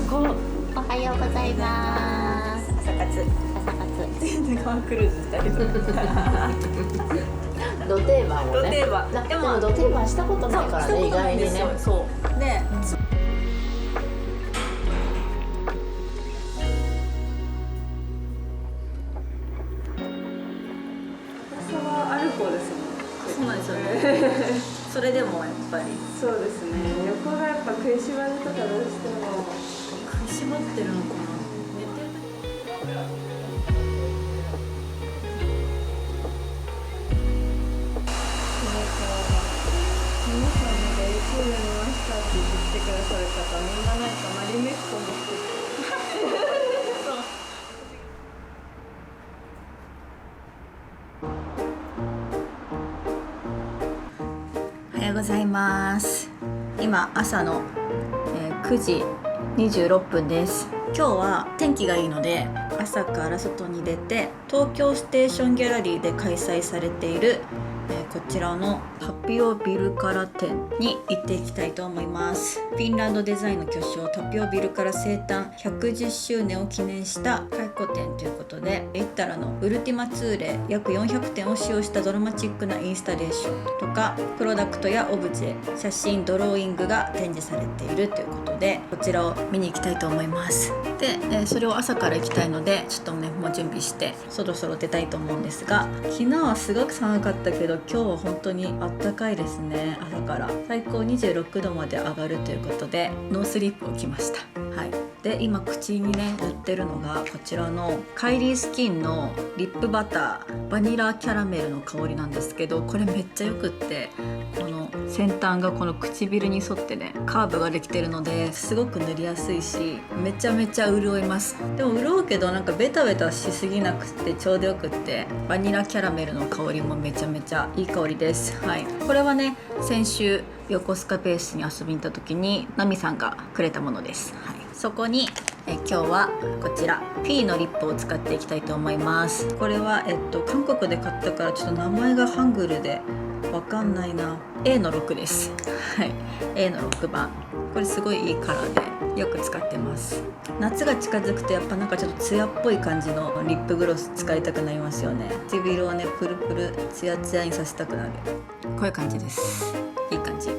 こ。おはようございます。朝活。全然川クルーズしたけど。ド定番をね。ド定番。でもド定番したことないからね、意外にね。そうで。朝はアルコーですもん。そうなんですよね。それでもやっぱり。そうですね。横がやっぱ食いしばるとかどうしても食いしばってるのかな。寝てる。皆さんので YouTube 見ましたって言ってきてくださる方、みんななんかマリメッコ持ってて。おはようございます。今朝の、9時26分です。今日は天気がいいので朝から外に出て東京ステーションギャラリーで開催されている、こちらのタピオビルカラ展に行っていきたいと思います。フィンランドデザインの巨匠タピオビルカラ生誕110周年を記念した回顧展ということで、イッタラのウルティマツーレ約400点を使用したドラマチックなインスタレーションとかプロダクトやオブジェ、写真、ドローイングが展示されているということで、こちらを見に行きたいと思います。で、それを朝から行きたいのでちょっとねもう準備してそろそろ出たいと思うんですが、昨日はすごく寒かったけど今日は本当にあったかいですね。朝から最高26度まで上がるということでノースリップを着ました。はい。で今口にね塗ってるのがこちらのカイリースキンのリップバターバニラキャラメルの香りなんですけど、これめっちゃよくって、この先端がこの唇に沿ってねカーブができてるのですごく塗りやすいしめちゃめちゃ潤います。でも潤うけどなんかベタベタしすぎなくてちょうどよくって、バニラキャラメルの香りもめちゃめちゃいい香りです。はい。これはね先週横須賀ベースに遊びに行った時にナミさんがくれたものです。はい。そこに今日はこちら P のリップを使っていきたいと思います。これは韓国で買ったからちょっと名前がハングルでわかんないな。 A の6です。はい。 A の6番、これすごいいいカラーでよく使ってます。夏が近づくとやっぱなんかちょっとツヤっぽい感じのリップグロス使いたくなりますよね。唇をねプルプルツヤツヤにさせたくなる、こういう感じです。いい感じ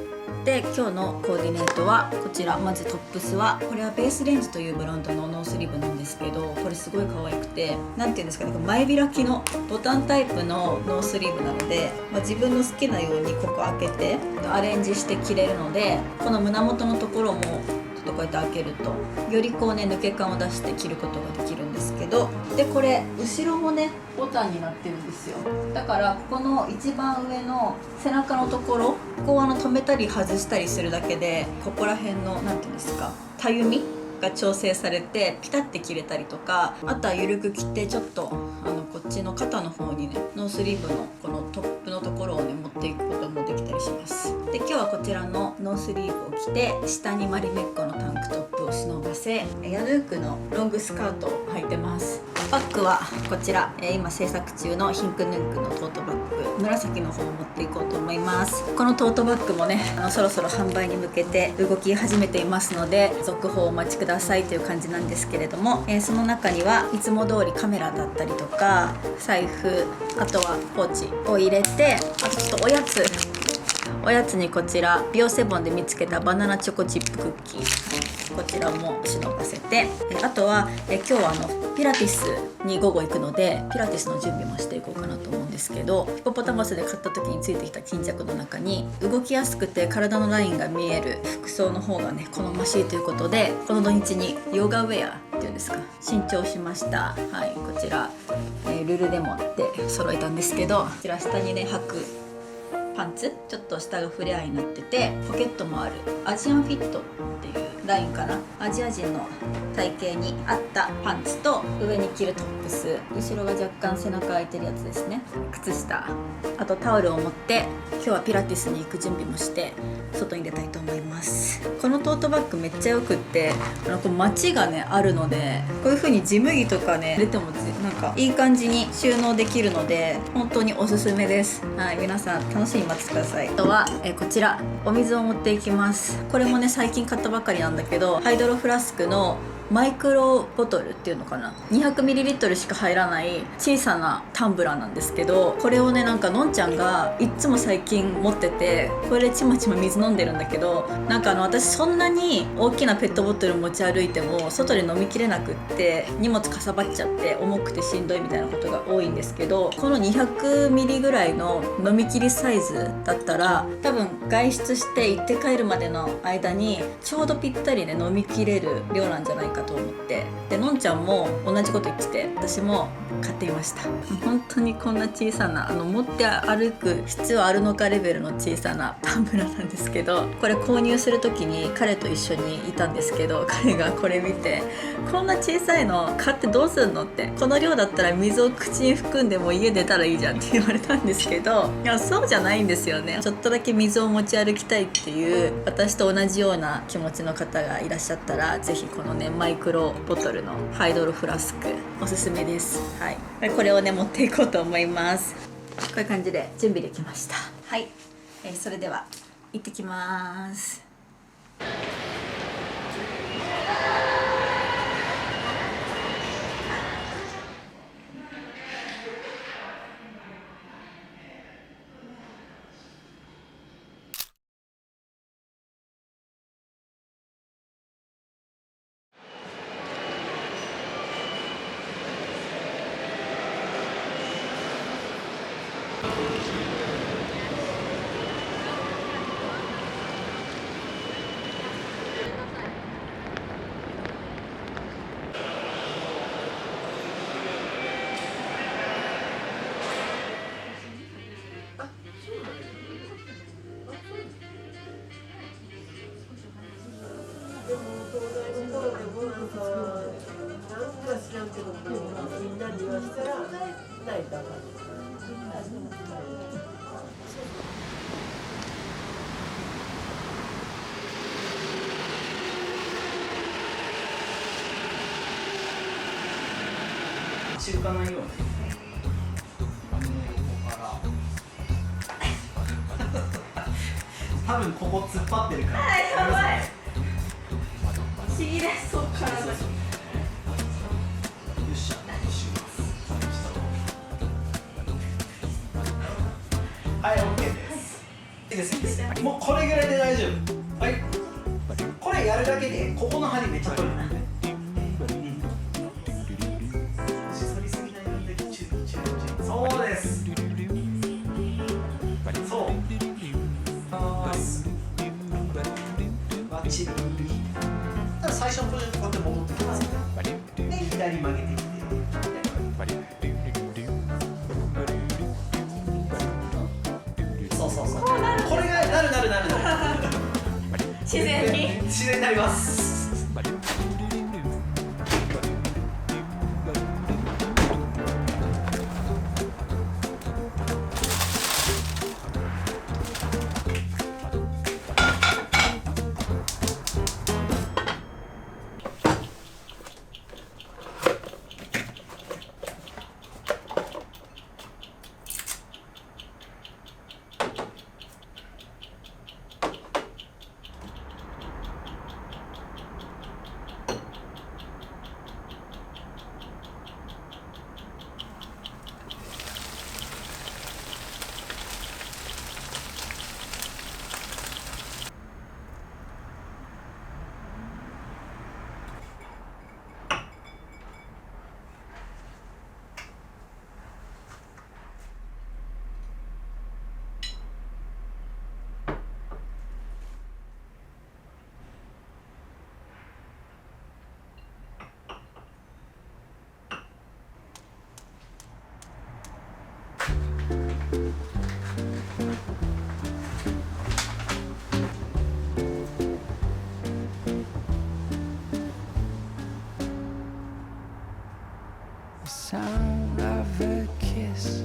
で、今日のコーディネートはこちら。まずトップスはこれはベースレンジというブランドのノースリーブなんですけど、これすごい可愛くて、なんていうんですかね、前開きのボタンタイプのノースリーブなので、自分の好きなようにここ開けてアレンジして着れるので、この胸元のところもちょっとこうやって開けるとよりこうね抜け感を出して着ることができるんですけど、でこれ後ろもねボタンになってるんですよ。だからここの一番上の背中のところ、ここを止めたり外したりするだけで、ここら辺のなんていうんですか、たゆみが調整されてピタッて切れたりとか、あとは緩く切ってちょっとこっちの肩の方にねノースリーブのこのトップのところをね持っていくこともできたりします。で今日はこちらのノースリーブを着て、下にマリメッコのタンクトップを忍ばせ、ヤヌークのロングスカートを履いてます。バッグはこちら、今制作中のヒンクヌンクのトートバッグ、紫の方を持っていこうと思います。このトートバッグもねそろそろ販売に向けて動き始めていますので、続報をお待ちくださいという感じなんですけれども、その中にはいつも通りカメラだったりとか財布、あとはポーチを入れて、あとちょっとおやつにこちらビオセボンで見つけたバナナチョコチップクッキー、こちらも忍ばせて、あとは今日はピラティスに午後行くのでピラティスの準備もしていこうかなと思うんですけど、ヒポポタマスで買った時についてきた巾着の中に動きやすくて体のラインが見える服装の方がね好ましいということで、この土日にヨガウェアっていうんですか、新調しました。はい。こちら、ルルデモって揃えたんですけど、こちら下にね履くパンツ、ちょっと下がフレアになっててポケットもあるアジアンフィットっていうラインかな、アジア人の体型に合ったパンツと上に着るトップス、後ろが若干背中開いてるやつですね、靴下、あとタオルを持って今日はピラティスに行く準備もして外に出たいと思います。このトートバッグめっちゃよくって、こう街がねあるので、こういう風にジム着とかね出てもなんかいい感じに収納できるので本当におすすめです。はい。皆さん楽しみに待ってください。あとはこちらお水を持っていきます。これもね最近買ったばかりなんだけど、ハイドロフラスクのマイクロボトルっていうのかな、 200ml しか入らない小さなタンブラーなんですけど、これをねなんかのんちゃんがいっつも最近持ってて、これでちまちま水飲んでるんだけど、なんか私そんなに大きなペットボトル持ち歩いても外で飲みきれなくって荷物かさばっちゃって重くてしんどいみたいなことが多いんですけど、この 200ml ぐらいの飲みきりサイズだったら多分外出して行って帰るまでの間にちょうどぴったりね飲みきれる量なんじゃないかと思って、でのんちゃんも同じこと言ってて、私も買ってみました。本当にこんな小さな持って歩く必要あるのかレベルの小さなタンブラーなんですけど、これ購入する時に彼と一緒にいたんですけど、彼がこれ見てこんな小さいの買ってどうすんのって、この量だったら水を口に含んでも家出たらいいじゃんって言われたんですけど、いやそうじゃないんですよね。ちょっとだけ水を持ち歩きたいっていう私と同じような気持ちの方がいらっしゃったら、ぜひこのねマイクロボトルのハイドロフラスクおすすめです。はい、これをね持っていこうと思います。こういう感じで準備できました。はい、それでは行ってきます。みんなに言わしたらないだから。走るかないようにここから多分ここ突っ張ってるから。やばい。不思議です。そっからだ。よっしゃ、一周はい、OK です。いいです、いいです。もうこれぐらいで大丈夫。はい。これやるだけで、ここの針めっちゃ取る。そうです。そう。バッチリ。最初のポジションこうやって戻ってきます。で、左曲げてきて。そうそうそう。これがなる。自然に。自然になります。Sound of a kiss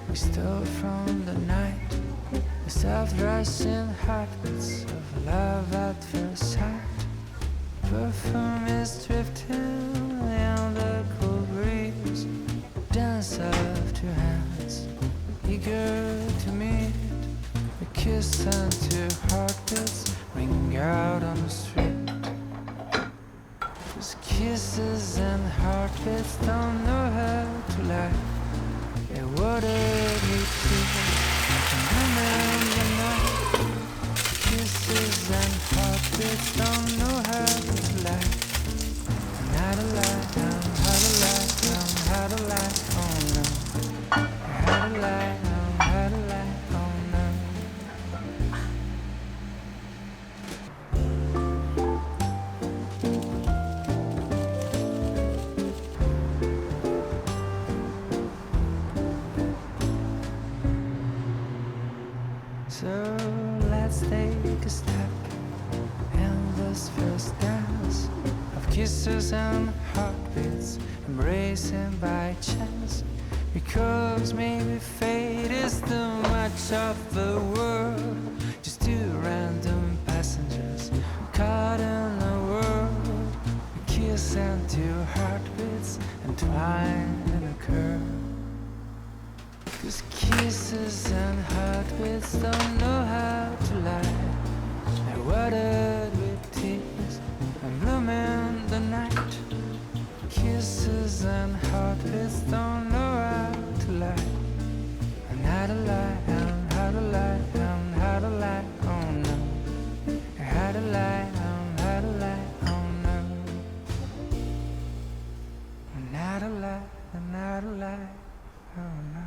we stole from the night, the soft rushing heartbeats of love at first sight. Perfume is drifting in the cool breeze, dance of two hands, eager to meet, a kiss and two heartbeats. street. 'Cause kisses and heartbeats don't know how to lie. They watered me tears. I can remember now. Kisses and heartbeats don't know how to lie. And how to lie, how to lie, how to lie, oh no. How to lie, how to lie, oh no. So let's take a step in this first dance of kisses and heartbeats, embracing by chance. Because maybe fate is too much of the world, just two random passengers caught in a world. A kiss and two heartbeats entwined in a curve. 'Cause kisses and heartbeats don't know how to lie. They're watered with tears and bloom in the night. Kisses and heartbeats don't know how to lie. And how to lie, and how to lie, and how to lie, oh no. How to lie, and how to lie, oh no. And how to lie, and how to lie, oh no.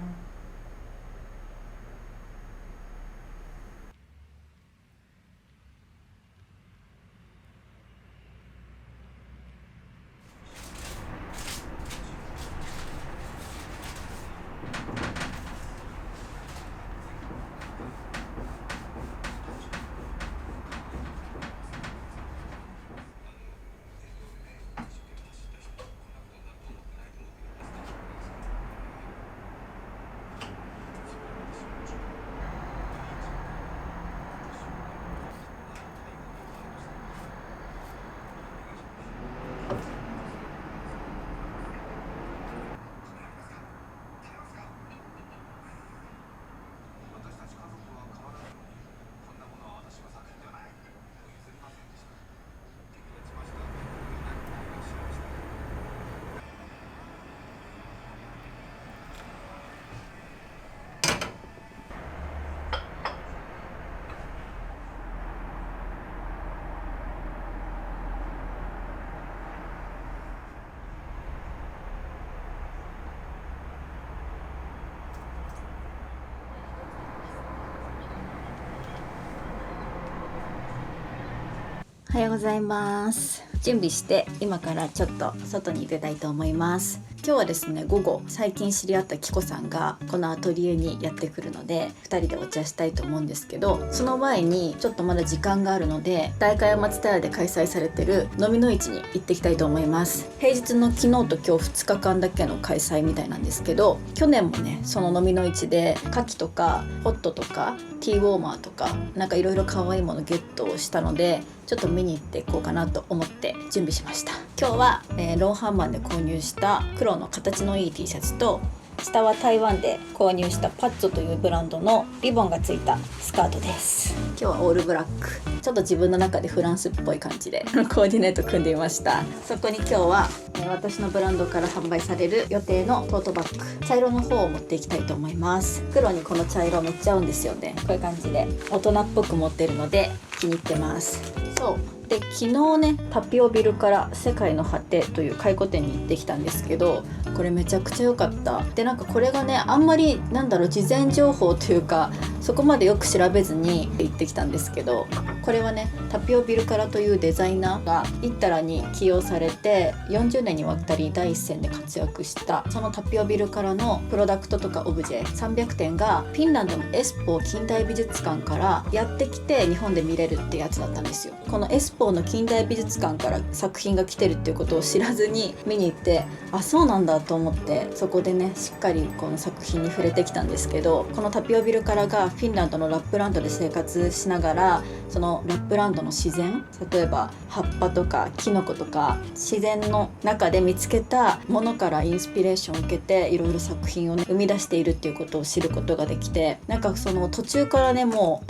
おはようございます。準備して今からちょっと外に出たいと思います。今日はですね、午後最近知り合ったキコさんがこのアトリエにやってくるので2人でお茶したいと思うんですけど、その前にちょっとまだ時間があるので代官山蔦屋で開催されてる飲みの市に行ってきたいと思います。平日の昨日と今日2日間だけの開催みたいなんですけど、去年もねその飲みの市で牡蠣とかホットとかティーウォーマーとかなんかいろいろ可愛いものゲットをしたので、ちょっと見に行っていこうかなと思って準備しました。今日は、ロンハンマンで購入した黒の形のいい T シャツと、下は台湾で購入したパッツォというブランドのリボンがついたスカートです。今日はオールブラック、ちょっと自分の中でフランスっぽい感じでコーディネート組んでみました。そこに今日は、私のブランドから販売される予定のトートバッグ、茶色の方を持っていきたいと思います。黒にこの茶色めっちゃ合うんですよね。こういう感じで大人っぽく持ってるので気に入ってます。そうで、昨日ねタピオビルから世界の果てという回顧展に行ってきたんですけど、これめちゃくちゃ良かった。でなんかこれがねあんまり事前情報というかそこまでよく調べずに行ってきたんですけど、これはねタピオビルからというデザイナーがイッタラに起用されて40年にわたり第一線で活躍したそのタピオビルからのプロダクトとかオブジェ300点がフィンランドのエスポー近代美術館からやってきて日本で見れるってやつだったんですよ。このエスポーの近代美術館から作品が来てるっていうことを知らずに見に行って、あ、そうなんだと思って、そこでねしっかりこの作品に触れてきたんですけど、このタピオビルからがフィンランドのラップランドで生活しながら、そのラップランドの自然、例えば葉っぱとかキノコとか自然の中で見つけたものからインスピレーションを受けていろいろ作品をね生み出しているっていうことを知ることができて、なんかその途中からねも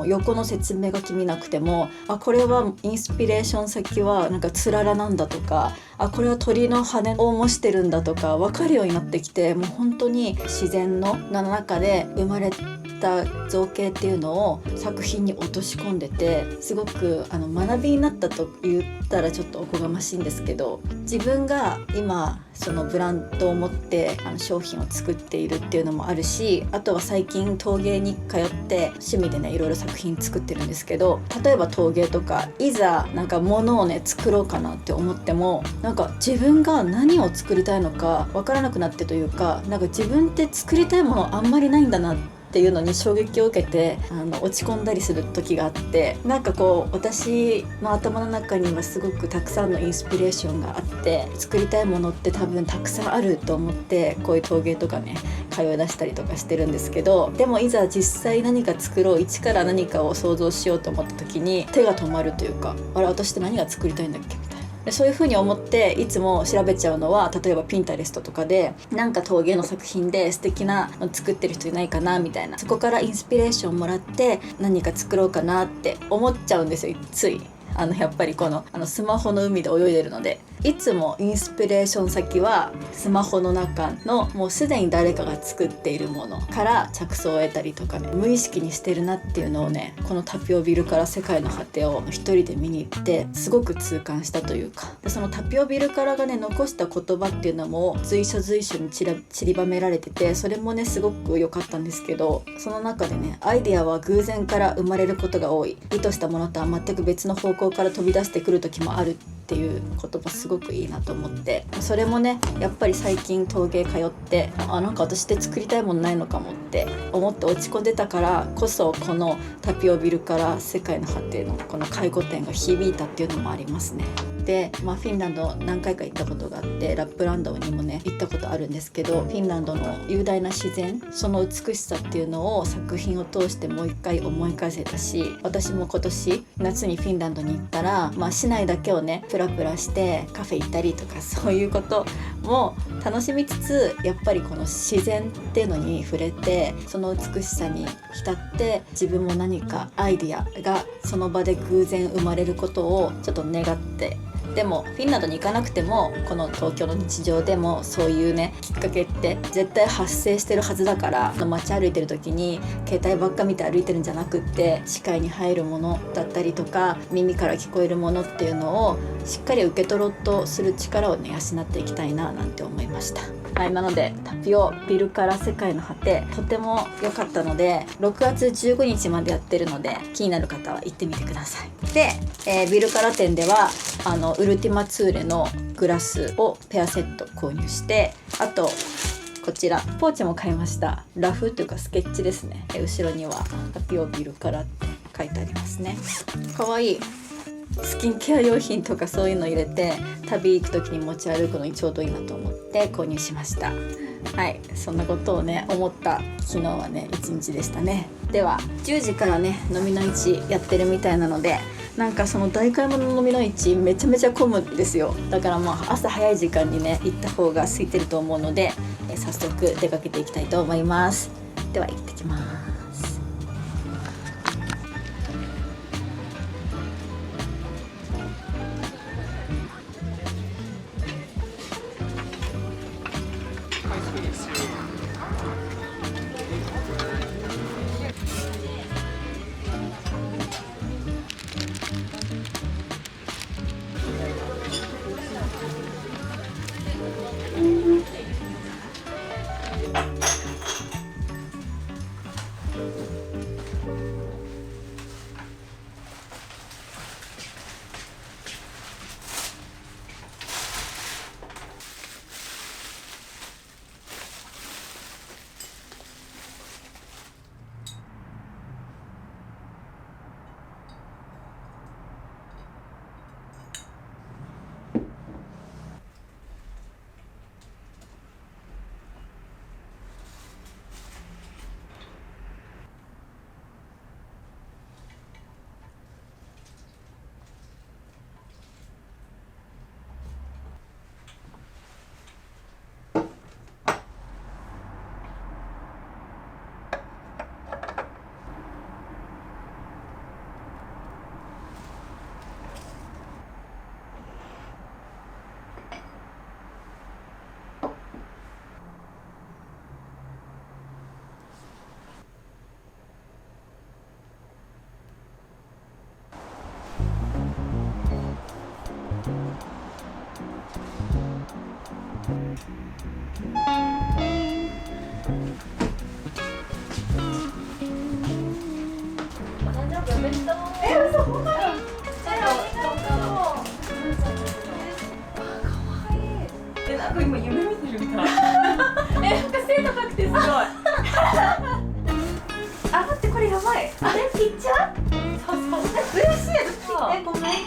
う横の説明書き見なくても、あ、これはインスピレーション先はなんかつららなんだとか、あ、これは鳥の羽を模してるんだとか分かるようになってきて、もう本当に自然の中で生まれた造形っていうのを作品に落とし込んでて、すごく学びになったと言ったらちょっとおこがましいんですけど、自分が今そのブランドを持って商品を作っているっていうのもあるし、あとは最近陶芸に通って趣味でねいろいろ作品作ってるんですけど、例えば陶芸とかいざなんか物をね作ろうかなって思っても、なんか自分が何を作りたいのかわからなくなってというか、なんか自分って作りたいものあんまりないんだなっていうのに衝撃を受けて落ち込んだりする時があって、なんかこう私の頭の中にはすごくたくさんのインスピレーションがあって、作りたいものって多分たくさんあると思って、こういう陶芸とかね通い出したりとかしてるんですけど、でもいざ実際何か作ろう、一から何かを想像しようと思った時に手が止まるというか、あれ私って何が作りたいんだっけみたいな。でそういう風に思っていつも調べちゃうのは、例えばピンタレストとかでなんか陶芸の作品で素敵なの作ってる人いないかなみたいな、そこからインスピレーションもらって何か作ろうかなって思っちゃうんですよ、つい。やっぱりこのスマホの海で泳いでるので、いつもインスピレーション先はスマホの中のもうすでに誰かが作っているものから着想を得たりとかね、無意識にしてるなっていうのをね、このタピオビルから世界の果てを一人で見に行ってすごく痛感したというか、でそのタピオビルからがね残した言葉っていうのも随所随所に散りばめられてて、それもねすごく良かったんですけど、その中でね、アイデアは偶然から生まれることが多い、意図したものとは全く別の方向から飛び出してくる時もあるっていう言葉すごくいいなと思って、それもねやっぱり最近陶芸通って、なんか私って作りたいものないのかもって思って落ち込んでたからこそ、このタピオビルから世界の果てのこの回顧展が響いたっていうのもありますね。で、フィンランド何回か行ったことがあって、ラップランドにもね行ったことあるんですけど、フィンランドの雄大な自然、その美しさっていうのを作品を通してもう一回思い返せたし、私も今年夏にフィンランドに行ったら、市内だけをねプラプラしてカフェ行ったりとか、そういうことも楽しみつつ、やっぱりこの自然っていうのに触れて、その美しさに浸って自分も何かアイディアがその場で偶然生まれることをちょっと願って、でもフィンランドに行かなくてもこの東京の日常でもそういうねきっかけって絶対発生してるはずだから、街歩いてる時に携帯ばっか見て歩いてるんじゃなくって、視界に入るものだったりとか耳から聞こえるものっていうのをしっかり受け取ろうとする力をね養っていきたいななんて思いました。はい、なのでタピオビルから世界の果て、とても良かったので6月15日までやってるので、気になる方は行ってみてください。で、ビルから店ではウルティマツーレのグラスをペアセット購入して、あとこちらポーチも買いました。ラフというかスケッチですね。後ろにはタピオビルからって書いてありますね。かわいい。スキンケア用品とかそういうの入れて旅行く時に持ち歩くのにちょうどいいなと思って購入しました。はい、そんなことをね思った昨日はね一日でしたね。では10時からね飲みの市やってるみたいなので、なんかその大買い物の飲みの市めちゃめちゃ混むんですよ。だから朝早い時間にね行った方が空いてると思うので、早速出かけていきたいと思います。では行ってきます。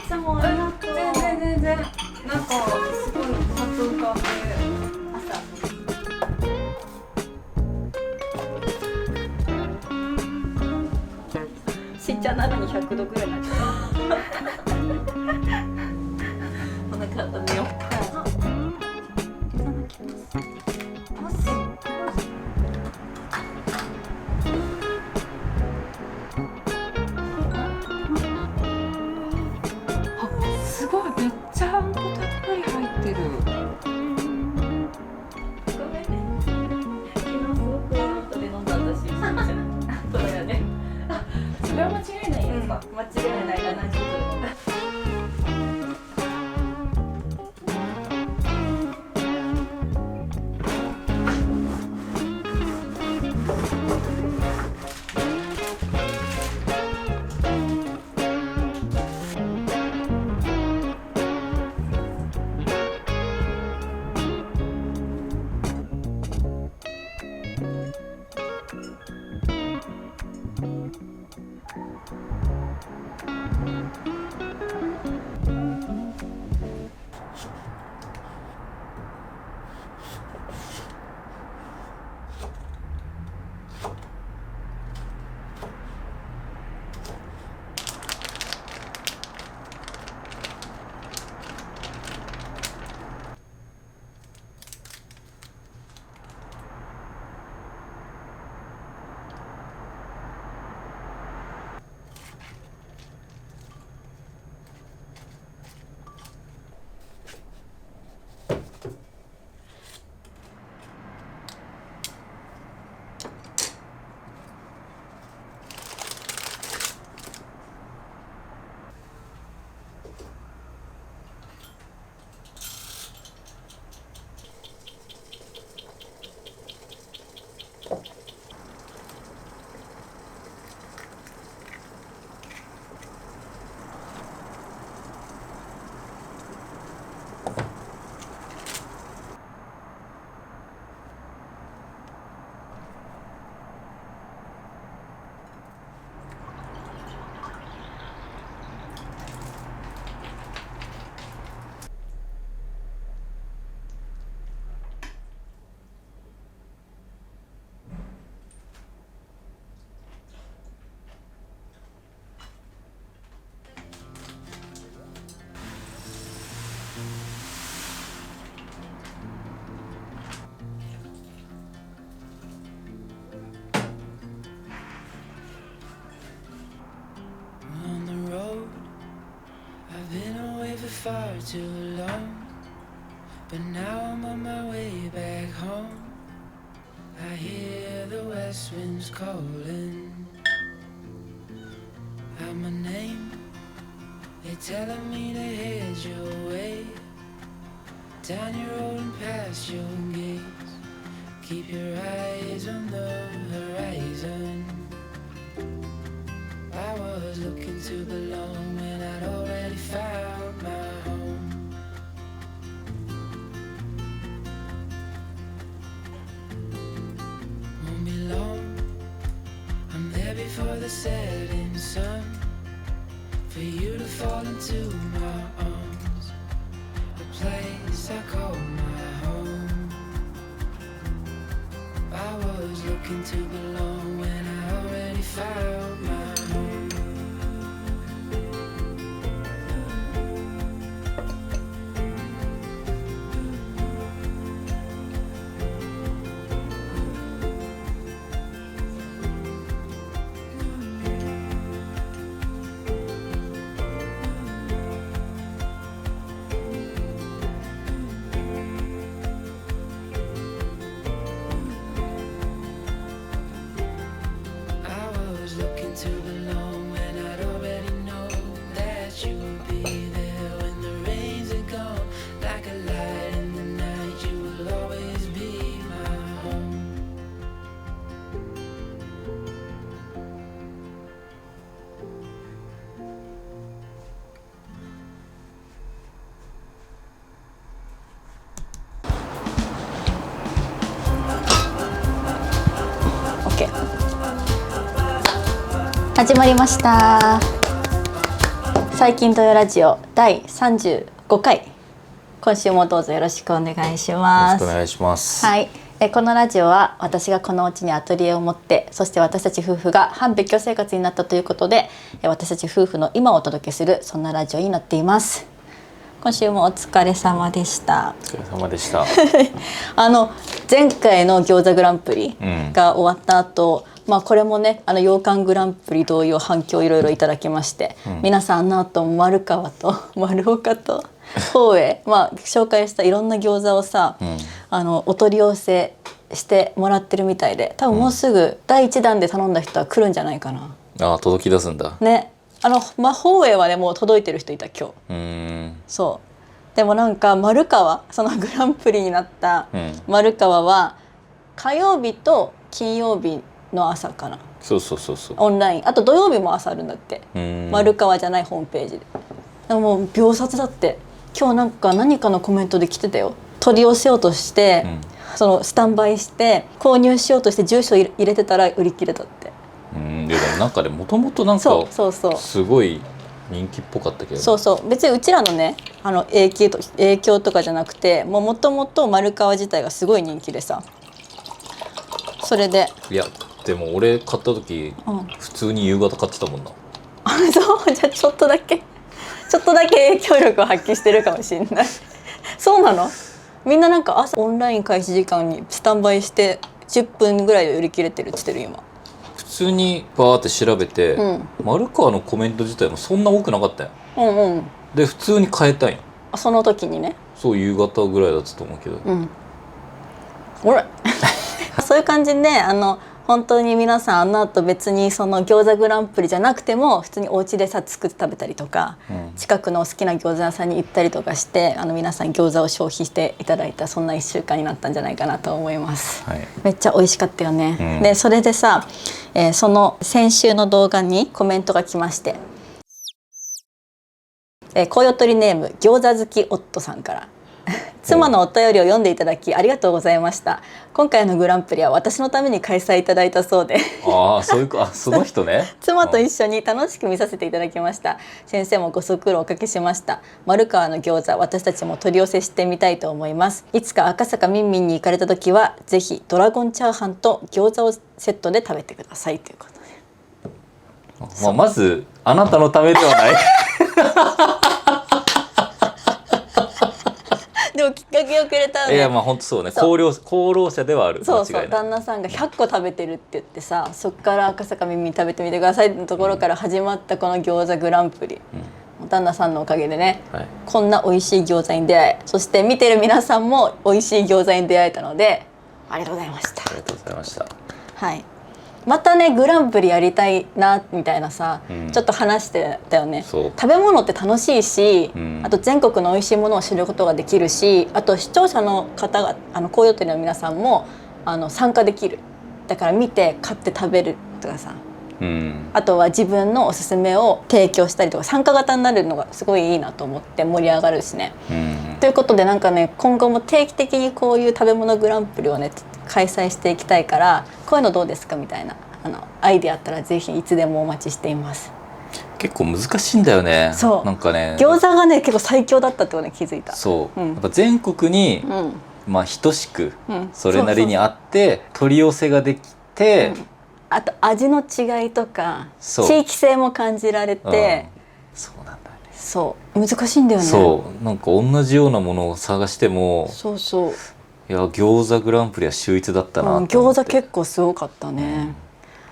つもありがとう。全然なんかすごいパッと浮かんでちっちゃなのに100度ぐらいになっちゃう。お腹温めよう。すごいめっちゃあんこたっぷり入ってる。ごめんね。昨日すごくいい音で飲んだ私。そうだよね。あ、それは間違いないですか。間違いないかな、ちょっと。far too long, but now I'm on my way back home. I hear the west winds calling out my name. They're telling me to head your way, down your road and past your gates. Keep your eyes on the horizon. I was looking to belong when I'd already found my home. Won't be long, I'm there before the setting sun, for you to fall into my arms, a place I call my home. I was looking to belong when I already found my home. To belong when I'd already know that you would be there when the rains are gone. Like a light in the night, you will always be my home. OK 始まりました。最近とよラジオ第35回、今週もどうぞよろしくお願いします。よろしくお願いします。はい、このラジオは私がこのお家にアトリエを持って、そして私たち夫婦が半別居生活になったということで、私たち夫婦の今をお届けするそんなラジオになっています。今週もお疲れ様でした。お疲れ様でした。前回の餃子グランプリが終わった後、これもね羊羹グランプリ同様反響いろいろいただきまして、皆さんの後丸川と丸岡と宝永紹介したいろんな餃子をさ、お取り寄せしてもらってるみたいで、多分もうすぐ第1弾で頼んだ人は来るんじゃないかな。あ、届き出すんだね。宝永はねもう届いてる人いた今日。そうでもなんか丸川、そのグランプリになった丸川は火曜日と金曜日の朝かな。そうオンライン、あと土曜日も朝あるんだって。丸川じゃないホームページで。でももう秒殺だって。今日なんか何かのコメントで来てたよ。取り寄せようとして、そのスタンバイして購入しようとして住所入れてたら売り切れたって。いやでもなんかね、もともとなんかそうすごい人気っぽかったけど、ね、そう別にうちらのね影響とかじゃなくて、もともと丸川自体がすごい人気でさ、それで。いやでも俺買った時、普通に夕方買ってたもんな。そうじゃあちょっとだけ影響力を発揮してるかもしれない。そうなの？みんななんか朝オンライン開始時間にスタンバイして10分ぐらいで売り切れてるって言ってる今。普通にバーって調べて、丸川のコメント自体もそんな多くなかったよ。で普通に買えたんよ。その時にね。そう夕方ぐらいだったと思うけど。ほらそういう感じで本当に皆さん後別にその餃子グランプリじゃなくても普通にお家でさ作って食べたりとか、近くの好きな餃子屋さんに行ったりとかして皆さん餃子を消費していただいた、そんな1週間になったんじゃないかなと思います。めっちゃ美味しかったよね。でそれでさ、その先週の動画にコメントが来まして、コウヨトリネーム餃子好き夫さんから妻のお便りを読んでいただきありがとうございました。今回のグランプリは私のために開催いただいたそうでその人ね妻と一緒に楽しく見させていただきました。先生もご足労おかけしました。丸川の餃子、私たちも取り寄せしてみたいと思います。いつか赤坂みんみんに行かれた時はぜひドラゴンチャーハンと餃子をセットで食べてくださいということで、まずあなたのためではないでもきっかけをくれたのね。いや本当そうね。功労者ではある。そう旦那さんが100個食べてるって言ってさ、そっから赤坂耳食べてみてくださいのところから始まったこの餃子グランプリ、旦那さんのおかげでね、こんな美味しい餃子に出会え、そして見てる皆さんも美味しい餃子に出会えたのでありがとうございました。ありがとうございました。はい、またねグランプリやりたいなみたいなさ、ちょっと話してたよね。食べ物って楽しいし、あと全国の美味しいものを知ることができるし、あと視聴者の方がコウヨトリの皆さんも参加できる。だから見て買って食べるとかさ、あとは自分のおすすめを提供したりとか参加型になるのがすごいいいなと思って盛り上がるしね。ということでなんかね、今後も定期的にこういう食べ物グランプリをね開催していきたいから、こういうのどうですかみたいなアイデアあったらぜひいつでもお待ちしています。結構難しいんだよね。そうなんかね、餃子がね結構最強だったってことに気づいた。そう、やっぱ全国に、等しくそれなりにあって取り寄せができて、あと味の違いとか地域性も感じられて、そうなんだよね。そう難しいんだよね。そうなんか同じようなものを探しても、いや餃子グランプリは秀逸だったなと思って。餃子結構すごかったね。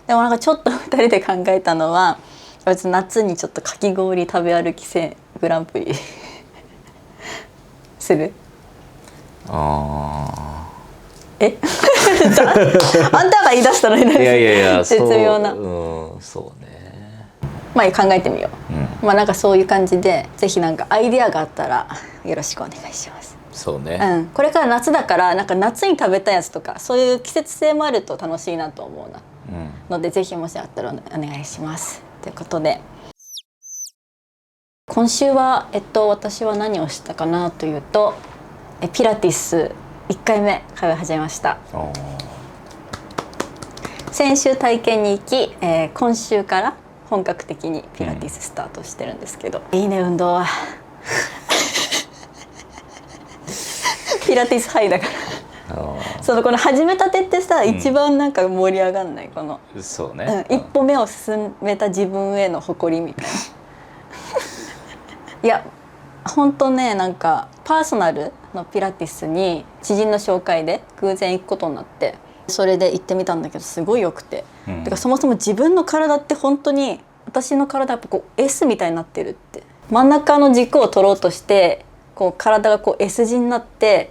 でもなんかちょっと2人で考えたのは、別に夏にちょっとかき氷食べ歩きグランプリする？えあんたが言い出したのにいや絶妙な。そうね。まあ考えてみよう。なんかそういう感じで、ぜひなんかアイディアがあったらよろしくお願いします。そうね。これから夏だからなんか夏に食べたいやつとかそういう季節性もあると楽しいなと思うな。のでぜひもしあったらお願いします。ということで今週は私は何をしたかなというと、ピラティス1回目通い始めました。先週体験に行き、今週から本格的にピラティススタートしてるんですけど、いいね運動はピラティスハイだからそのこの始めたてってさ、一番なんか盛り上がんない、このそうね、一歩目を進めた自分への誇りみたいないやほんとね、なんかパーソナルのピラティスに知人の紹介で偶然行くことになって、それで行ってみたんだけどすごい良くて、てかそもそも自分の体って本当に私の体やっぱこう S みたいになってるって、真ん中の軸を取ろうとしてこう体がこう S 字になって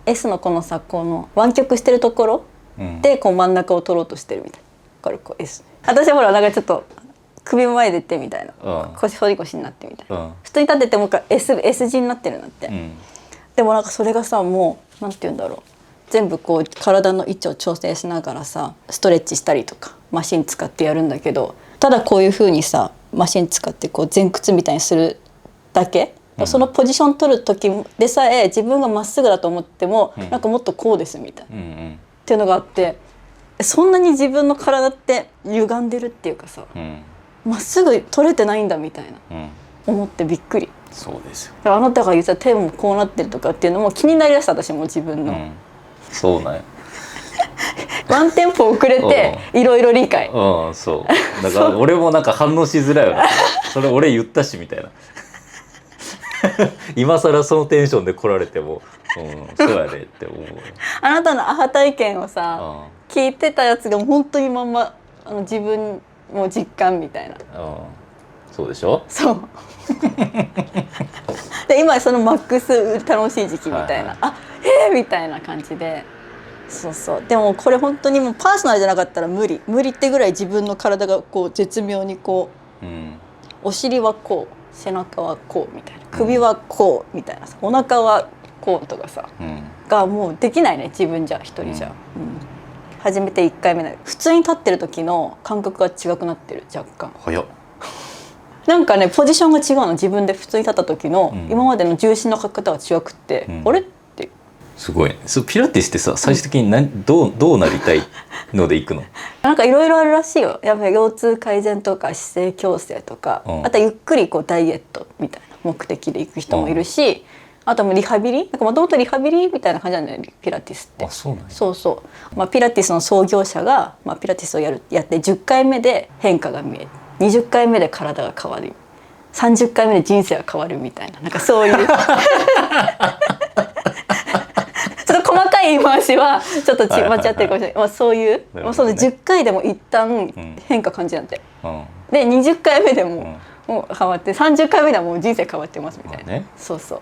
S のこのさ、この湾曲してるところでこう真ん中を取ろうとしてるみたいな、これこう S、 私はほらなんかちょっと首前出てみたいな、腰反り腰になってみたいな、普通に立ってても S 字になってるんだって、でもなんかそれがさ、もうなんて言うんだろう、全部こう体の位置を調整しながらさ、ストレッチしたりとかマシン使ってやるんだけど、ただこういう風にさマシン使ってこう前屈みたいにするだけ、そのポジション取る時でさえ自分がまっすぐだと思っても、なんかもっとこうですみたいな、っていうのがあって、そんなに自分の体って歪んでるっていうかさ、まっすぐ取れてないんだみたいな、思ってびっくり。そうですよ。あなたが言った手もこうなってるとかっていうのも気になりだした、私も自分の、そうなんやワンテンポ遅れていろいろ理解、そうだから俺もなんか反応しづらいよねそれ俺言ったしみたいな今更そのテンションで来られても、そうやでって思う。あなたのアハ体験をさ、聞いてたやつが本当にまんま自分も実感みたいな、そうでしょ。そうで今そのマックス楽しい時期みたいな、みたいな感じで、そうそう。でもこれ本当にもうパーソナルじゃなかったら無理ってぐらい自分の体がこう絶妙にこう、お尻はこう、背中はこうみたいな、首はこうみたいなさ、お腹はこうとかさ、がもうできないね、自分じゃ一人じゃ、初めて1回目で普通に立ってる時の感覚が違くなってる、若干。早っ。なんかね、ポジションが違うの、自分で普通に立った時の、今までの重心のかけ方が違くって、あれってすごいね。ピラティスってさ、最終的にどうなりたいので行くの？なんかいろいろあるらしいよ。やっぱり腰痛改善とか姿勢矯正とか、あとはゆっくりこうダイエットみたいな目的で行く人もいるし、あともリハビリ、なんかもともとリハビリみたいな感じなんだよね、ピラティスって。そうなんや。そうそう。ピラティスの創業者が、ピラティスをやって10回目で変化が見える、20回目で体が変わる、30回目で人生が変わるみたいな、なんかそういうちょっと細かい言い回しはちょっと間違ってるかもしれない、そういう、その10回でも一旦変化感じなんて、で20回目でもう変わって、30回目ではもう人生変わってますみたいな、そうそう。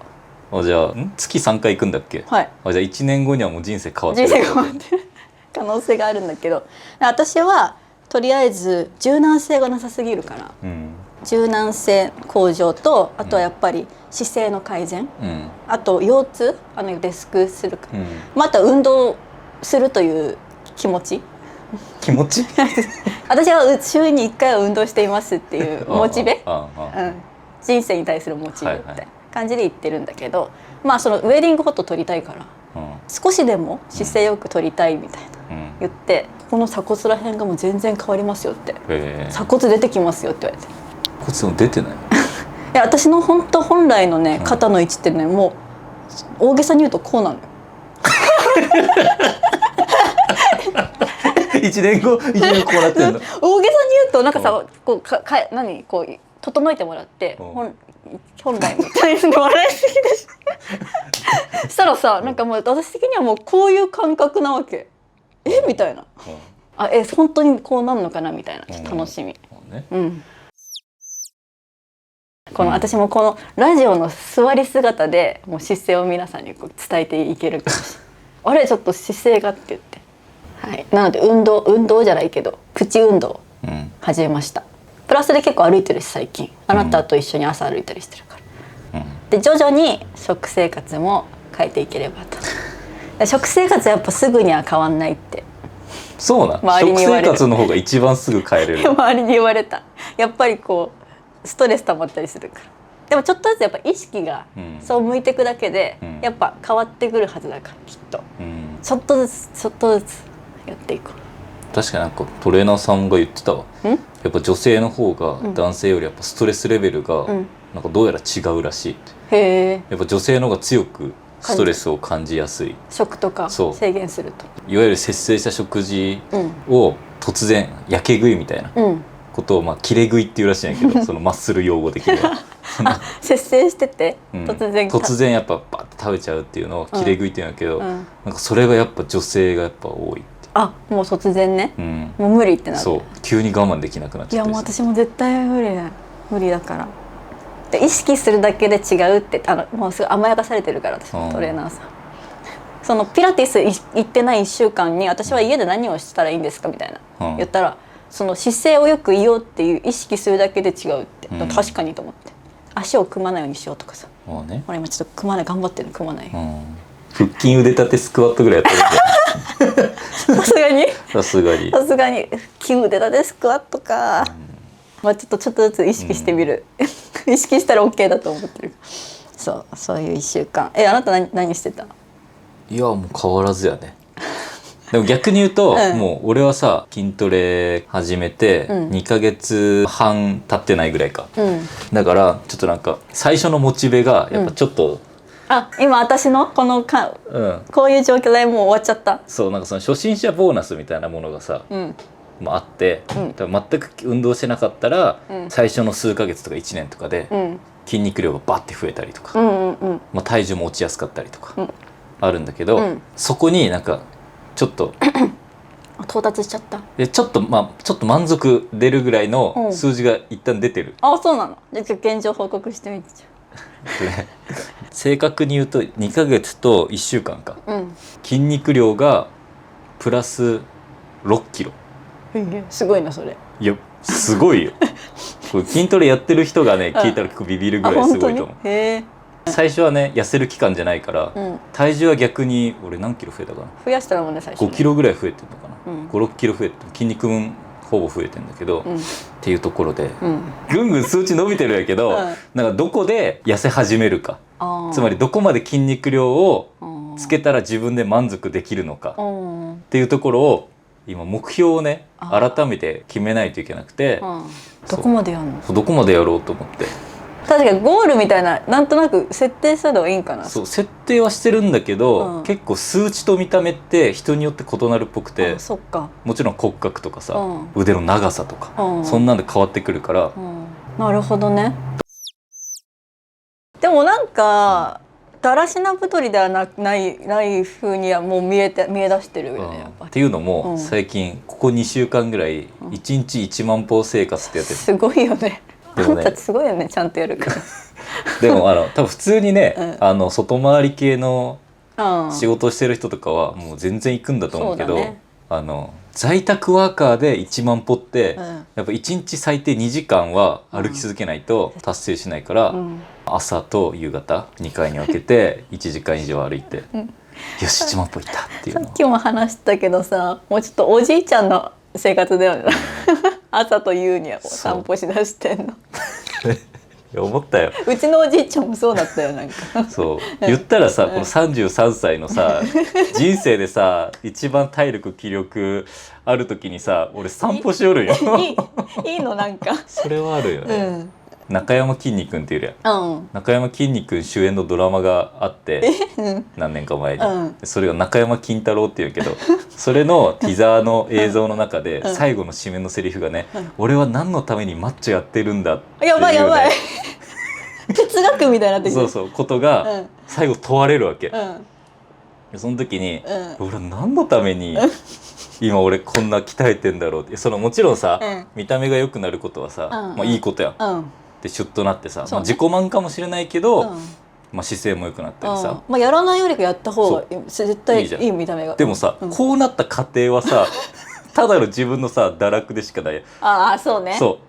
じゃあ月3回行くんだっけ？はい。じゃあ1年後にはもう人生変わってる。人生変わってる可能性があるんだけど、私はとりあえず柔軟性がなさすぎるから、柔軟性向上と、あとはやっぱり姿勢の改善、あと腰痛、デスクするか、あとは運動するという気持ち私は週に1回は運動していますっていうモチベ、人生に対するモチベみたいな感じで言ってるんだけど、そのウェディングフォト撮りたいから、少しでも姿勢よく撮りたいみたいな、言って、この鎖骨ら辺がもう全然変わりますよって、鎖骨出てきますよって言われて。骨も出てない？いや、私の本来のね、肩の位置ってね、もう大げさに言うとこうなのよ1年後こうなってんの？大げさに言うとなんかさ、こう何こう整えてもらって、本来みたいな笑いすぎでしょしたらさ、なんかもう私的にはもうこういう感覚なわけ。みたいな、本当にこうなるのかなみたいな楽しみ、私もこのラジオの座り姿でもう姿勢を皆さんにこう伝えていけるかもしれないあれちょっと姿勢がって言って、なので運動じゃないけどプチ運動始めました、プラスで結構歩いてるし最近、あなたと一緒に朝歩いたりしてるから、で徐々に食生活も変えていければと。食生活はやっぱすぐには変わんないって。そうなん？食生活の方が一番すぐ変えれる周りに言われた。やっぱりこうストレス溜まったりするから。でもちょっとずつやっぱ意識がそう向いていくだけで、やっぱ変わってくるはずだから、きっと、ちょっとずつやっていこう。確かになんかトレーナーさんが言ってたわ。やっぱ女性の方が男性よりやっぱストレスレベルがなんかどうやら違うらしいって。へえ。やっぱ女性の方が強くストレスを感じやすい。食とかそう制限すると。いわゆる節制した食事を突然やけ食いみたいなうん。ことをまあ切れ食いっていうらしいんやけどそのマッスル用語的には。あ、節制してて、うん突然やっぱバッて食べちゃうっていうのを切れ食いっていうんだけど、うん。なんかそれがやっぱ女性がやっぱ多いって。あ、もう突然ね。うん、もう無理ってなる。そう急に我慢できなくなっいやもうちゃったりす私も絶対無理だから。で意識するだけで違うってもうすごい甘やかされてるから私うんトレーナーさん。そのピラティス行ってない1週間に私は家で何をしたらいいんですかみたいな、うん言ったらその姿勢をよく言おうっていう意識するだけで違うって、うん確かにと思って足を組まないようにしようとかさ。るもうね、俺今ちょっと組まない頑張ってる組まない、腹筋腕立てスクワットぐらいやってるんじさすがにゃんさすがにさすがに筋腕立てスクワットか、まあちょっとずつ意識してみる、意識したら OK だと思ってる。そういう1週間。あなた何してた？いやもう変わらずやね。でも逆に言うと、うんもう俺はさ筋トレ始めてうん2ヶ月半経ってないぐらいか、うん。だからちょっとなんか最初のモチベがやっぱちょっと、あ、今私のこのこういう状況でもう終わっちゃった。そうなんかその初心者ボーナスみたいなものがさ、うん。あって、うん多分全く運動してなかったら、うん最初の数ヶ月とか1年とかでうん筋肉量がバッて増えたりとか、うんうんまあ、体重も落ちやすかったりとか、うんあるんだけど、うんそこになんかちょっと到達しちゃった。ちょっと満足出るぐらいの数字が一旦出てる、あ、そうなの。じゃあ現状報告してみて。正確に言うと2ヶ月と1週間かうん。筋肉量がプラス6キロ。すごいなそれ。いやすごいよこれ筋トレやってる人がね聞いたら結構ビビるぐらいすごいと思う。へえ。最初はね痩せる期間じゃないから、うん。体重は逆に俺何キロ増えたかな、増やしたらもんね最初。 5キロぐらい増えてるのかな、うん56キロ増えて筋肉分ほぼ増えてんだけど、うんっていうところでうん。ぐんぐん数値伸びてるんやけど、うんなんかどこで痩せ始めるか、あーつまりどこまで筋肉量をうんつけたら自分で満足できるのかうんっていうところを今目標をねあー改めて決めないといけなくて、うん。どこまでやんの？どこまでやろうと思って確かにゴールみたいななんとなく設定した方がいいんかな。そう設定はしてるんだけど、うん結構数値と見た目って人によって異なるっぽくてあ、そっか。もちろん骨格とかさ、うん腕の長さとか、うんそんなんで変わってくるから、うん。なるほどね。でもなんかだらしな太りではない風にはもう見え出してるよねやっぱっていうのも、うん最近ここ2週間ぐらい1日1万歩生活ってやってる、すごいよね。でもねあんたすごいよねちゃんとやるかでも多分普通にね、う外回り系のら。うん。仕事をしてる人とかはもう全然行くんだと思うけど、そうだね在宅ワーカーで1万歩って、うんやっぱ1日最低2時間は歩き続けないと達成しないから、うん朝と夕方2回に分けて1時間以上歩いて、よし1万歩行ったっていうのをさっきも話したけどさもうちょっとおじいちゃんの生活だよね朝と夕には散歩しだしてんの。いや思ったよ。うちのおじいちゃんもそうだったよなんか。そう言ったらさ、この33歳のさ人生でさ一番体力気力ある時にさ俺散歩しよるんよいいのなんか。それはあるようね、ん。中山きんに君っていうやん。うん。中山きんに君主演のドラマがあってうん。何年か前に、うんそれが中山金太郎っていうけどそれのティザーの映像の中で最後の締めのセリフがね、俺は何のためにマッチョやってるんだっていう、ね、やばいやばい。哲学みたいになってきてる。そうそうことがうん最後問われるわけ、うん。でその時に、う俺は何のために今俺こんな鍛えてんだろうって、もちろんさ、うん見た目が良くなることはさ、うんまあ、いいことやん、うん。でシュッとなってさ、そうねまあ、自己満かもしれないけど、うんまあ、姿勢も良くなったりさ、まあやらないよりかやった方が絶対いいじゃんいい見た目が。でもさ、うんこうなった過程はさただの自分のさ堕落でしかない。ああそうね。そ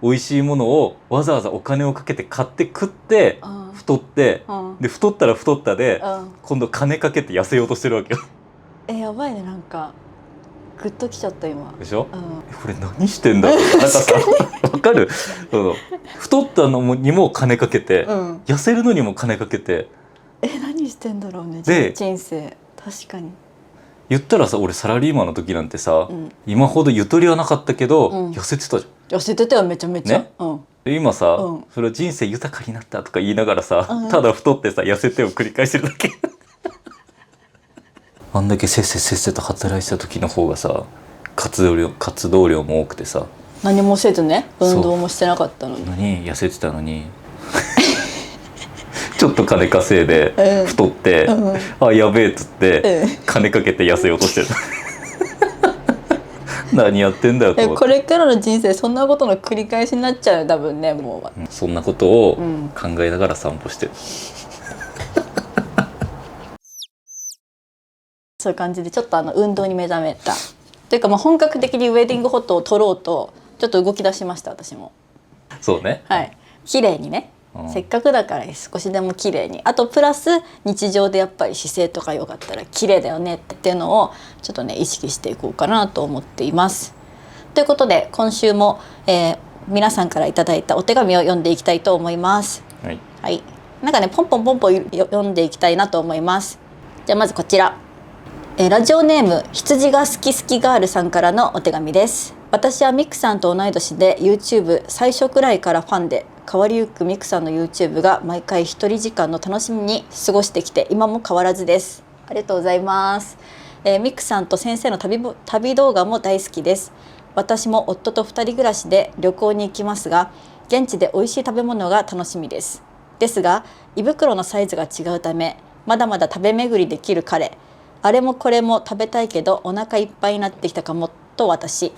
う美味しいものをわざわざお金をかけて買って食ってうん太って、うんで太ったら太ったで、うん。今度金かけて痩せようとしてるわけよやばいねなんかグッときちゃった今。でしょ、うん。これ何してんだろうなんかさわかる、太ったのにも金かけて、うん。痩せるのにも金かけて何してんだろうね。で人生確かに。言ったらさ俺サラリーマンの時なんてさ、ん今ほどゆとりはなかったけど、うん痩せてたじ痩せてたよめちゃめちゃ、ねうん、ゃん。で今さ、うんそれは人生豊かになったとか言いながらさ、うんただ太ってさ痩せてを繰り返してるだけあんだけせっせと働いてた時の方がさ活動量も多くてさ、何もせずねそう運動もしてなかったのに何痩せてたのにちょっと金稼いでうん太って、うんあやべえっつって、うん金かけて痩せようとしてる何やってんだよと思ってこれからの人生そんなことの繰り返しになっちゃうよ多分ねもう、うんそんなことをうん考えながら散歩してる、そういう感じでちょっと運動に目覚めたというか、まあ、本格的にウェディングフォトを撮ろうとちょっと動き出しました私も。そうね、はい綺麗にね、うんせっかくだから少しでも綺麗に、あとプラス日常でやっぱり姿勢とかよかったら綺麗だよねっていうのをちょっとね意識していこうかなと思っています。ということで今週も、皆さんからいただいたお手紙を読んでいきたいと思います。はい、はい、なんかねポンポン読んでいきたいなと思います。じゃあまずこちら、ラジオネーム羊が好き好きガールさんからのお手紙です。私はミクさんと同い年で YouTube 最初くらいからファンで、変わりゆくミクさんの YouTube が毎回一人時間の楽しみに過ごしてきて今も変わらずです。ありがとうございます。ミクさんと先生の旅動画も大好きです。私も夫と2人暮らしで旅行に行きますが、現地で美味しい食べ物が楽しみです。ですが胃袋のサイズが違うためまだまだ食べ巡りできる彼、あれもこれも食べたいけどお腹いっぱいになってきたかもと私。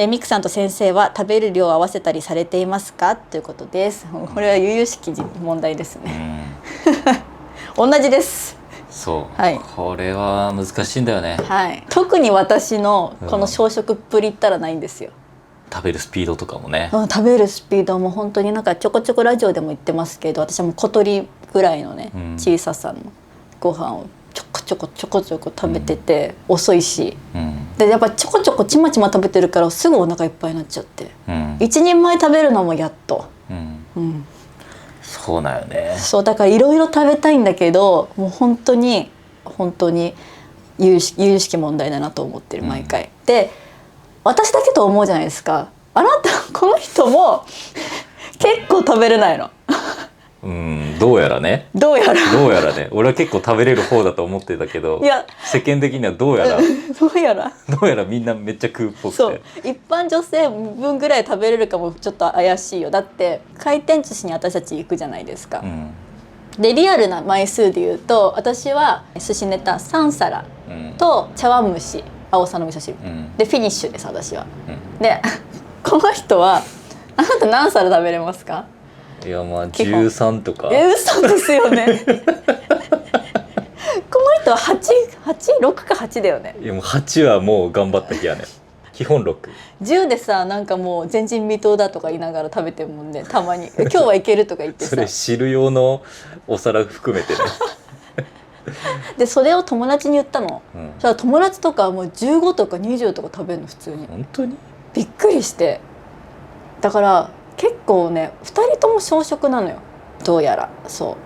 ミクさんと先生は食べる量を合わせたりされていますかということです。これは由々しき問題ですうね。ん同じです。そう、はいこれは難しいんだよね。はい。特に私のこの小食っぷりったらないんですよ。食べるスピードとかもね、食べるスピードも本当になんかちょこちょこラジオでも言ってますけど、私はもう小鳥ぐらいのね、うん小ささのご飯をちょこちょこ食べてて、遅いし、うんでやっぱちょこちょこちまちま食べてるからすぐお腹いっぱいになっちゃって、うん一人前食べるのもやっと、うん、うん、そうだよね。そうだからいろいろ食べたいんだけど、もう本当に由々しき問題だなと思ってる毎回、で私だけと思うじゃないですか。あなたこの人も結構食べれないのうんどうやらねどうやらどうやらね俺は結構食べれる方だと思ってたけど、いや世間的にはどうやらどうやらみんなめっちゃ食うっぽくて、そう一般女性分ぐらい食べれるかもちょっと怪しいよ。だって回転寿司に私たち行くじゃないですか、うんでリアルな枚数で言うと私は寿司ネタ3皿うんと茶碗蒸し青さの味噌汁、うんでフィニッシュです私は。うんでこの人はあなた何皿食べれますか？いやまあ基本13とか嘘ですよねこの人は6か8だよね。いやもう8はもう頑張った日やね基本6 10でさなんかもう前人未到だとか言いながら食べてるもんね、たまに今日はいけるとか言ってさそれ汁用のお皿含めてねでそれを友達に言ったの、うんそしたら友達とかはもう15とか20とか食べるの普通に。本当にびっくりして、だから結構ね2人とも小食なのよどうやら。そ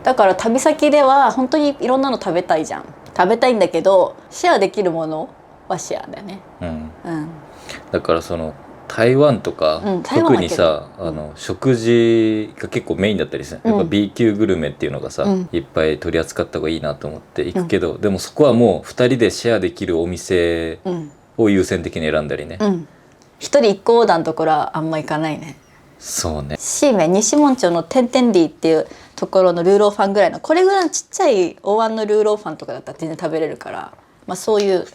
うだから旅先では本当にいろんなの食べたいじゃん。食べたいんだけどシェアできるものはシェアだよね。うんうんだからその台湾とか、うん台湾は特にさ食事が結構メインだったりする、やっぱうん B 級グルメっていうのがさ、うんいっぱい取り扱った方がいいなと思って行くけど、でもそこはもう2人でシェアできるお店うんを優先的に選んだりね、うん一人一個オーダーのところはあんま行かないね。そうねシーメン西門町のテンテンディっていうところのルーローファンぐらいのこれぐらいのちっちゃいお椀のルーローファンとかだったら全然食べれるから、まあ、そういう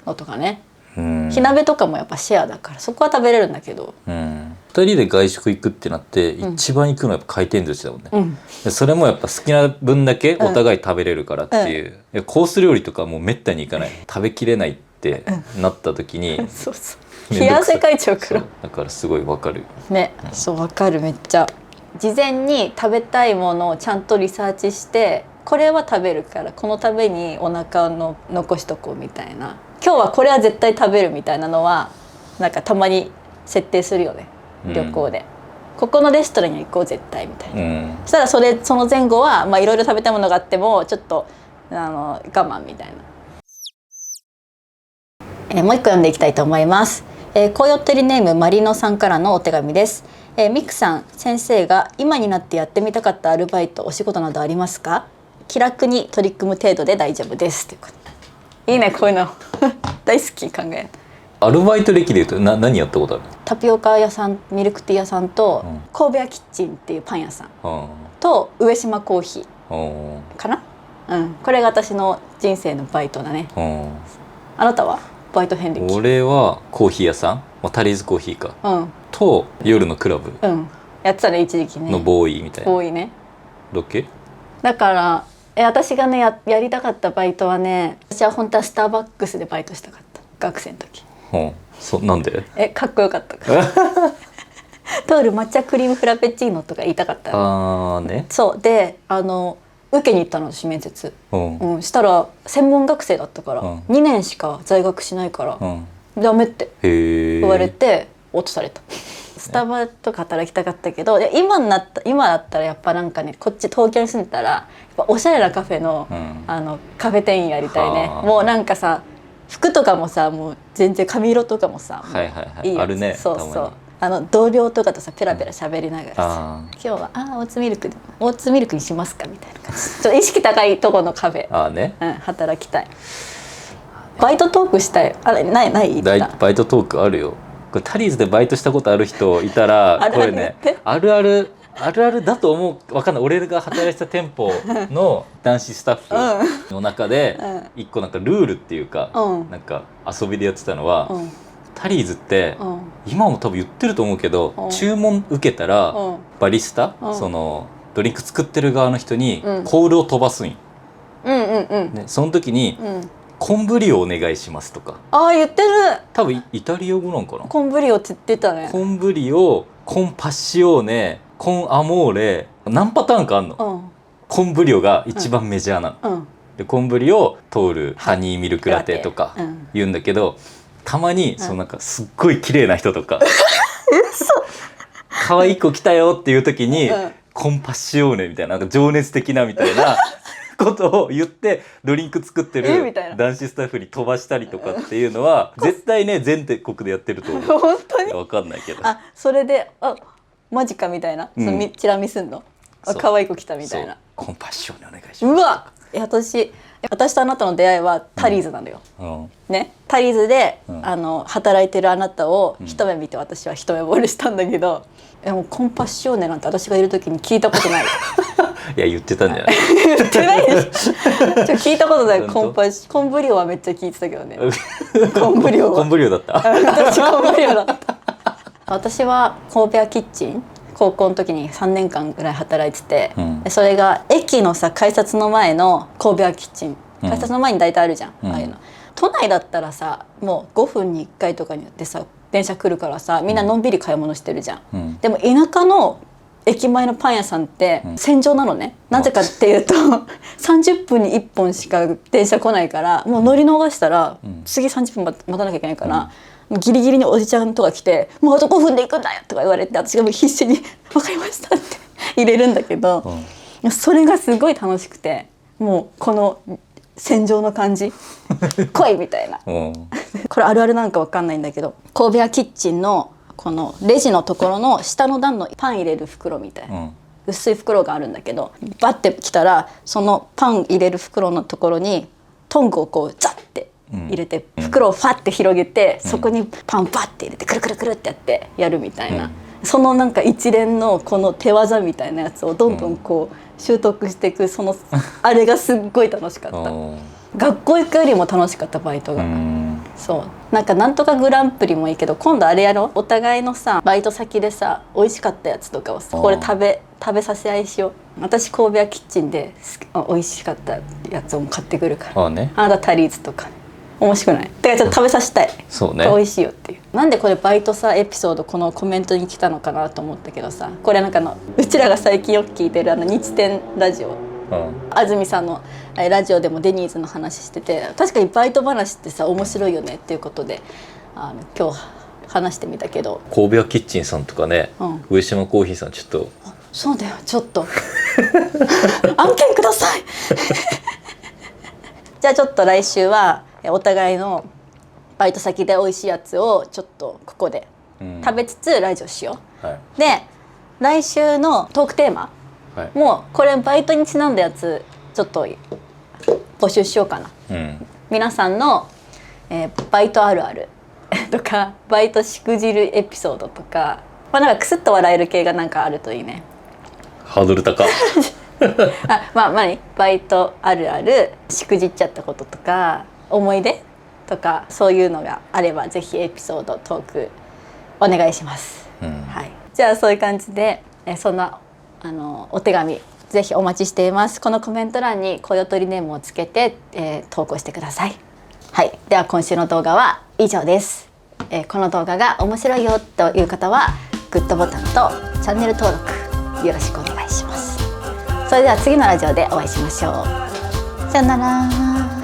のとかね、うん火鍋とかもやっぱシェアだからそこは食べれるんだけど、うん2人で外食行くってなってうん一番行くのはやっぱ回転寿司だもんね、うん、でそれもやっぱ好きな分だけお互い食べれるからっていう、いやコース料理とかもうめったに行かない食べきれないってなった時に、そうそう冷や汗かいちゃうからだからすごいわかる。ね、そうわかるめっちゃ。事前に食べたいものをちゃんとリサーチしてこれは食べるからこのためにお腹の残しとこうみたいな、今日はこれは絶対食べるみたいなのはなんかたまに設定するよね旅行で、ここのレストランに行こう絶対みたいな、うんそしたらその前後はまあいろいろ食べたいものがあってもちょっと我慢みたいな。もう一個読んでいきたいと思います。こうよってりネームマリノさんからのお手紙です。ミクさん、先生が今になってやってみたかったアルバイト、お仕事などありますか？気楽に取り組む程度で大丈夫ですということ。いいね、こういうの大好き。考えアルバイト歴でいうと何やったことある？タピオカ屋さん、ミルクティー屋さんと、神戸屋キッチンっていうパン屋さんと上島コーヒーかな。これが私の人生のバイトだね。あなたはバイト遍歴？俺はコーヒー屋さん、タリーズコーヒーか、と夜のクラブやってたね、一時期ね。のボーイみたいな。ボーイね。だっけ？だから私がね やりたかったバイトはね、私は本当はスターバックスでバイトしたかった、学生の時。なんで？かっこよかったからトール抹茶クリームフラペチーノとか言いたかったの。ね。そうで受けに行ったの、私面接。したら専門学生だったから、2年しか在学しないから、ダメって言われて落とされた。スタバとか働きたかったけど、今だったらやっぱなんかね、こっち東京に住んでたらやっぱおしゃれなカフェの、カフェ店員やりたいね。もうなんかさ、服とかもさ、もう全然髪色とかもさ、いいやつ。あるね。そうそう。同僚とかとさペラペラ喋りながらさ、今日はオーツミルクにしますかみたいな感じ。ちょっと意識高いとこのカフェ働きたい。バイトトークしたい。あれないバイトトークあるよ。これタリーズでバイトしたことある人いたらこれね、あるあるだと思う。わかんない。俺が働いてた店舗の男子スタッフの中で一個なんかルールっていうか、なんか遊びでやってたのは、タリーズって今も多分言ってると思うけど、注文受けたらバリスタ、そのドリンク作ってる側の人にコールを飛ばすんよ。その時にコンブリオお願いしますとか。言ってる。多分イタリア語なんかな。コンブリオって言ってたね。コンブリオ、コンパッシオーネ、コンアモーレ、何パターンかあんの。コンブリオが一番メジャーなの。でコンブリオ、トール、ハニーミルクラテとか言うんだけど、たまにそのなんかすっごい綺麗な人とか可愛い子来たよっていう時に、コンパッシオーネみたいな、なんか情熱的なみたいなことを言ってドリンク作ってる男子スタッフに飛ばしたりとかっていうのは絶対ね全国でやってると思う。本当に？わかんないけど。それでマジかみたいな、そのチラ見すんの。可愛い子来たみたいな。コンパッションにお願いします。うわ、私とあなたの出会いはタリーズなのよ。ね、タリーズで働いてるあなたを一目見て私は一目惚れしたんだけど、もうコンパッションねなんて私がいる時に聞いたことないよ。いや言ってたんじゃない？言ってないでしょ。聞いたことない。コンブリオはめっちゃ聞いてたけどね。コンブリオだった。私コンブリオだった。私は神戸屋キッチン、高校の時に3年間ぐらい働いてて、それが駅のさ改札の前の神戸屋キッチン、改札の前に大体あるじゃん、ああいうの。都内だったらさもう5分に1回とかによってさ電車来るからさ、みんなのんびり買い物してるじゃん。でも田舎の駅前のパン屋さんって戦場なのね。なぜかっていうと30分に1本しか電車来ないから、もう乗り逃したら次30分待たなきゃいけないから、ギリギリにおじちゃんとか来て「もうあと5分で行くんだよ」とか言われて、私がもう必死に「分かりました」って入れるんだけど、それがすごい楽しくて、もうこの戦場の感じ来いみたいなこれあるあるなんか分かんないんだけど、神戸屋キッチンのこのレジのところの下の段のパン入れる袋みたいな、薄い袋があるんだけど、バッて来たらそのパン入れる袋のところにトングをこうザッて入れて、袋をファッて広げて、そこにパンバッて入れてくるくるくるってやってやるみたいな、そのなんか一連のこの手技みたいなやつをどんどんこう習得していく、そのあれがすっごい楽しかった。学校行くよりも楽しかった、バイトが。そうなんとかグランプリもいいけど、今度あれやろう。お互いのさバイト先でさ美味しかったやつとかをさ、これ食べさせ合いしよう。私神戸屋キッチンで美味しかったやつを買ってくるから、あなたタリーズとか面白くない？だからちょっと食べさせたい。そうね、美味しいよっていう。なんでこれバイトさエピソードこのコメントに来たのかなと思ったけどさ、これなんかうちらが最近よく聞いてる日天ラジオ、安住さんのラジオでもデニーズの話してて、確かにバイト話ってさ面白いよねっていうことで今日話してみたけど、神戸屋キッチンさんとかね、上島コーヒーさんちょっとそうだよ、ちょっと案件くださいじゃあちょっと来週はお互いのバイト先で美味しいやつをちょっとここで食べつつラジオしよう、はいで来週のトークテーマはいもうこれバイトにちなんだやつちょっと募集しようかな。皆さんの、バイトあるあるとかバイトしくじるエピソードとか、なんかクスッと笑える系がなんかあるといいね。ハードル高バイトあるあるしくじっちゃったこととか思い出とかそういうのがあればぜひエピソードトークお願いします、はい、じゃあそういう感じで、そんなお手紙ぜひお待ちしています。このコメント欄にこよとりネームをつけて、投稿してください。はい、では今週の動画は以上です。この動画が面白いよという方はグッドボタンとチャンネル登録よろしくお願いします。それでは次のラジオでお会いしましょう。さよなら。